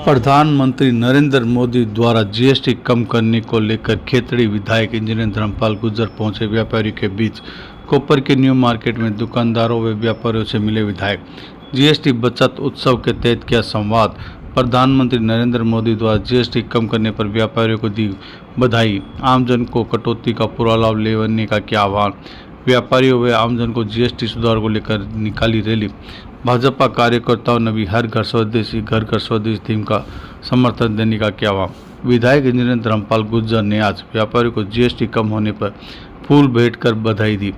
प्रधानमंत्री नरेंद्र मोदी द्वारा जीएसटी कम करने को लेकर खेतड़ी विधायक इंजीनियर धर्मपाल गुर्जर पहुंचे। व्यापारियों के बीच कोपर के न्यू मार्केट में दुकानदारों व व्यापारियों से मिले विधायक। जीएसटी बचत उत्सव के तहत किया संवाद। प्रधानमंत्री नरेंद्र मोदी द्वारा जीएसटी कम करने पर व्यापारियों को दी बधाई। आमजन को कटौती का पूरा लाभ लेने का किया आह्वान। व्यापारियों व आमजन को जीएसटी सुधार को लेकर निकाली रैली। भाजपा कार्यकर्ताओं ने भी हर घर स्वदेशी घर घर स्वदेशी थीम का समर्थन देने का किया आह्वान। विधायक इंजीनियर धर्मपाल गुर्जर ने आज व्यापारियों को जीएसटी कम होने पर फूल भेंट कर बधाई दी।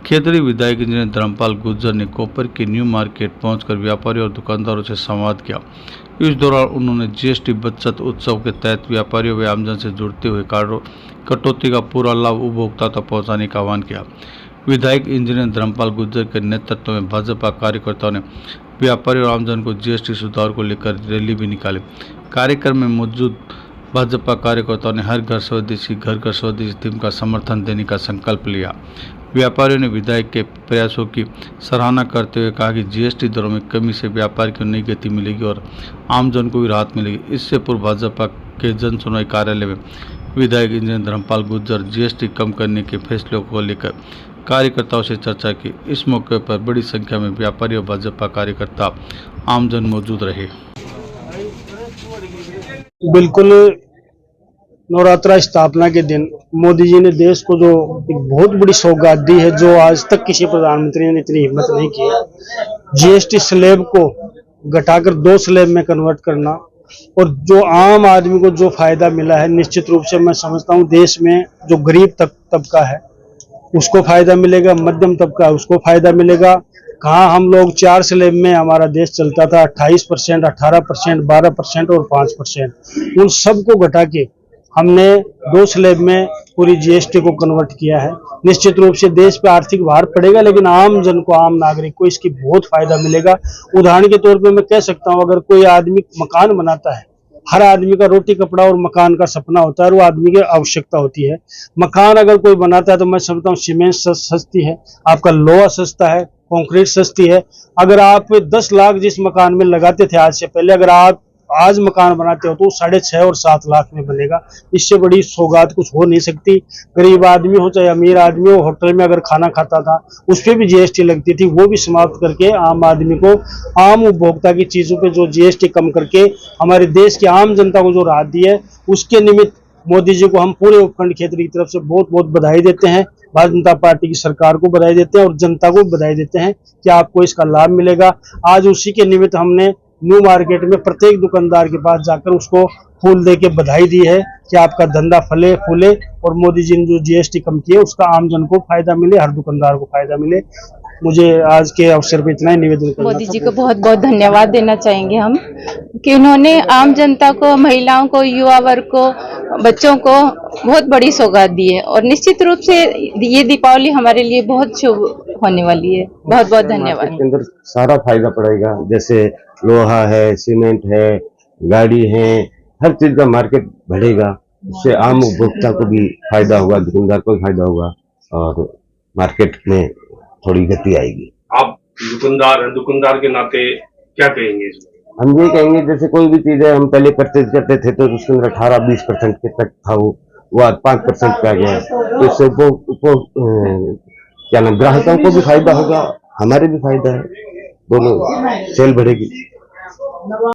खेतड़ी विधायक इंजीनियर धर्मपाल गुर्जर ने कोपर के न्यू मार्केट पहुंचकर व्यापारियों और दुकानदारों से संवाद किया। इस दौरान उन्होंने जीएसटी बचत उत्सव के तहत व्यापारियों व आमजन से जुड़ते हुए कटौती का पूरा लाभ उपभोक्ता तक पहुँचाने का आह्वान किया। विधायक इंजीनियर धर्मपाल गुर्जर के नेतृत्व में भाजपा कार्यकर्ताओं ने व्यापारी और आमजन को जीएसटी सुधार को लेकर रैली भी निकाली। कार्यक्रम में मौजूद भाजपा कार्यकर्ताओं ने हर घर स्वदेशी घर घर स्वदेशी थीम का समर्थन देने का संकल्प लिया। व्यापारियों ने विधायक के प्रयासों की सराहना करते हुए कहा कि जीएसटी दरों में कमी से व्यापार को नई गति मिलेगी और आमजन को भी राहत मिलेगी। इससे पूर्व भाजपा के जन सुनवाई कार्यालय में विधायक इंजीनियर धर्मपाल गुर्जर जीएसटी कम करने के फैसले को लेकर कार्यकर्ताओं से चर्चा की। इस मौके पर बड़ी संख्या में व्यापारी और भाजपा कार्यकर्ता आमजन मौजूद रहे। बिल्कुल, नवरात्रा स्थापना के दिन मोदी जी ने देश को जो एक बहुत बड़ी सौगात दी है, जो आज तक किसी प्रधानमंत्री ने इतनी हिम्मत नहीं की। जीएसटी स्लैब को घटाकर 2 स्लैब में कन्वर्ट करना और जो आम आदमी को जो फायदा मिला है, निश्चित रूप से मैं समझता हूँ देश में जो गरीब तबका है उसको फायदा मिलेगा, मध्यम तबका उसको फायदा मिलेगा। कहाँ हम लोग 4 स्लैब में हमारा देश चलता था, 28%, 18%, 12% और 5%, उन सब को घटा के हमने 2 स्लैब में पूरी जीएसटी को कन्वर्ट किया है। निश्चित रूप से देश पे आर्थिक भार पड़ेगा, लेकिन आम जन को, आम नागरिक को इसकी बहुत फायदा मिलेगा। उदाहरण के तौर पे मैं कह सकता हूँ, अगर कोई आदमी मकान बनाता है, हर आदमी का रोटी कपड़ा और मकान का सपना होता है और वो आदमी की आवश्यकता होती है। मकान अगर कोई बनाता है तो मैं समझता हूँ सीमेंट सस्ती है, आपका लोहा सस्ता है, कंक्रीट सस्ती है। अगर आप 10 लाख जिस मकान में लगाते थे आज से पहले, अगर आप आज मकान बनाते हो तो 6.5 और 7 लाख में बनेगा। इससे बड़ी सौगात कुछ हो नहीं सकती। गरीब आदमी हो चाहे अमीर आदमी हो, होटल में अगर खाना खाता था उस पर भी जीएसटी लगती थी, वो भी समाप्त करके आम आदमी को, आम उपभोक्ता की चीजों पे जो जीएसटी कम करके हमारे देश की आम जनता को जो राहत दी है, उसके निमित्त मोदी जी को हम पूरे उपखंड क्षेत्र की तरफ से बहुत बहुत बधाई देते हैं। भारतीय जनता पार्टी की सरकार को बधाई देते हैं और जनता को बधाई देते हैं कि आपको इसका लाभ मिलेगा। आज उसी के निमित्त हमने न्यू मार्केट में प्रत्येक दुकानदार के पास जाकर उसको फूल दे के बधाई दी है कि आपका धंधा फले फूले और मोदी जी ने जो जीएसटी कम किए उसका आम जन को फायदा मिले, हर दुकानदार को फायदा मिले। मुझे आज के अवसर पर इतना ही निवेदन करना। मोदी जी को बहुत बहुत धन्यवाद देना चाहेंगे हम कि उन्होंने आम जनता को, महिलाओं को, युवा वर्ग को, बच्चों को बहुत बड़ी सौगात दी है और निश्चित रूप से ये दीपावली हमारे लिए बहुत शुभ होने वाली है। बहुत बहुत धन्यवाद। के अंदर सारा फायदा पड़ेगा, जैसे लोहा है, सीमेंट है, गाड़ी है, हर चीज का मार्केट बढ़ेगा। उससे आम उपभोक्ता को भी फायदा होगा, दुकानदार को भी फायदा होगा और मार्केट में थोड़ी गति आएगी। आप दुकानदार हैं, दुकानदार के नाते क्या कहेंगे इसमें? हम ये कहेंगे जैसे कोई भी चीज है, हम पहले परचेज करते थे तो उसके अंदर 18-20% के तक था, वो आज 5% पे आ गया। तो इससे क्या नाम, ग्राहकों को भी फायदा होगा, हमारे भी फायदा है, दोनों सेल बढ़ेगी।